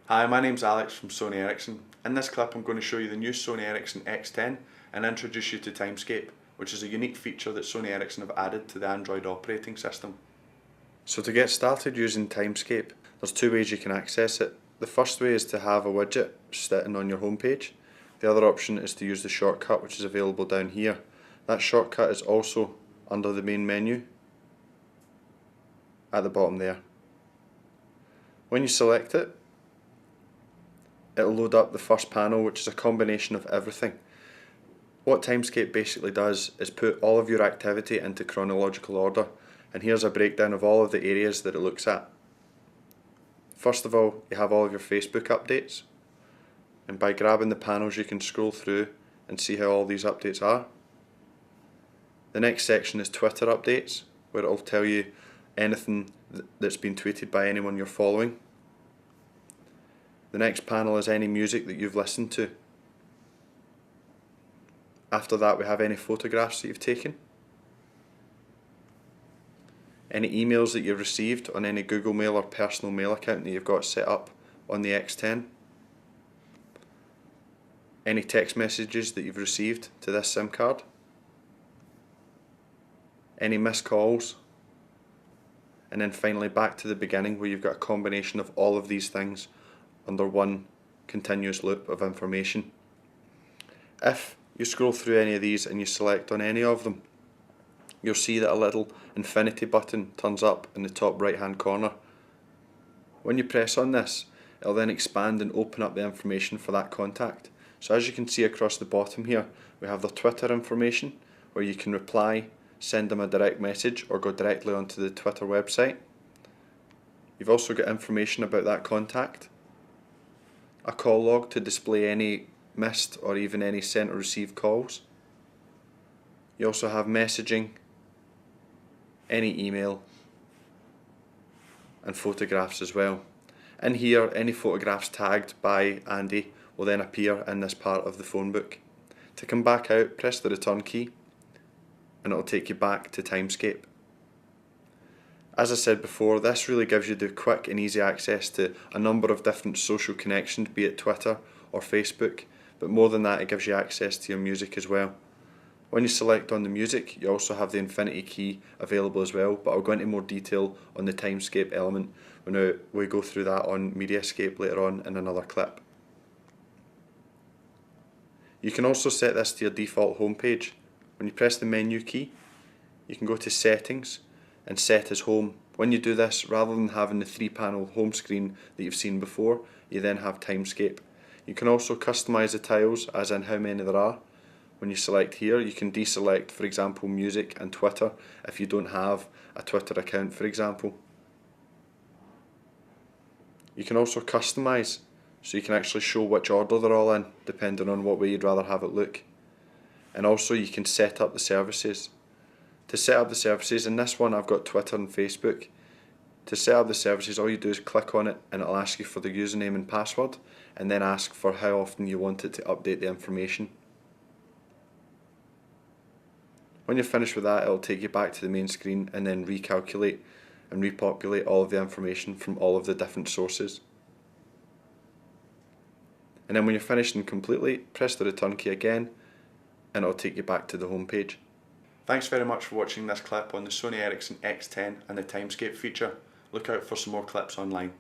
Hi, my name's Alex from Sony Ericsson. In this clip I'm going to show you the new Sony Ericsson X10 and introduce you to Timescape, which is a unique feature that Sony Ericsson have added to the Android operating system. So to get started using Timescape, there's two ways you can access it. The first way is to have a widget sitting on your home page. The other option is to use the shortcut, which is available down here. That shortcut is also under the main menu at the bottom there. When you select it, it'll load up the first panel, which is a combination of everything. What Timescape basically does is put all of your activity into chronological order, and here's a breakdown of all of the areas that it looks at. First of all, you have all of your Facebook updates, and by grabbing the panels you can scroll through and see how all these updates are. The next section is Twitter updates, where it'll tell you anything that's been tweeted by anyone you're following. The next panel is any music that you've listened to. After that we have any photographs that you've taken, any emails that you've received on any Google Mail or personal mail account that you've got set up on the X10, any text messages that you've received to this SIM card, any missed calls, and then finally back to the beginning where you've got a combination of all of these things under one continuous loop of information. If you scroll through any of these and you select on any of them, you'll see that a little infinity button turns up in the top right hand corner. When you press on this, it'll then expand and open up the information for that contact. So as you can see across the bottom here, we have the Twitter information where you can reply, send them a direct message, or go directly onto the Twitter website. You've also got information about that contact, a call log to display any missed or even any sent or received calls. You also have messaging, any email, and photographs as well. In here, any photographs tagged by Andy will then appear in this part of the phone book. To come back out, press the return key and it'll take you back to Timescape. As I said before, this really gives you the quick and easy access to a number of different social connections, be it Twitter or Facebook, but more than that, it gives you access to your music as well. When you select on the music, you also have the infinity key available as well, but I'll go into more detail on the Timescape element when we go through that on Mediascape later on in another clip. You can also set this to your default home page. When you press the menu key, you can go to Settings and Set as Home. When you do this, rather than having the 3-panel home screen that you've seen before, you then have Timescape. You can also customise the tiles, as in how many there are. When you select here, you can deselect, for example, music and Twitter if you don't have a Twitter account, for example. You can also customise, so you can actually show which order they're all in, depending on what way you'd rather have it look. And also you can set up the services. To set up the services, in this one I've got Twitter and Facebook. To set up the services, all you do is click on it and it'll ask you for the username and password, and then ask for how often you want it to update the information. When you're finished with that, it'll take you back to the main screen and then recalculate and repopulate all of the information from all of the different sources. And then when you're finished and completely, press the return key again and it'll take you back to the home page. Thanks very much for watching this clip on the Sony Ericsson X10 and the Timescape feature. Look out for some more clips online.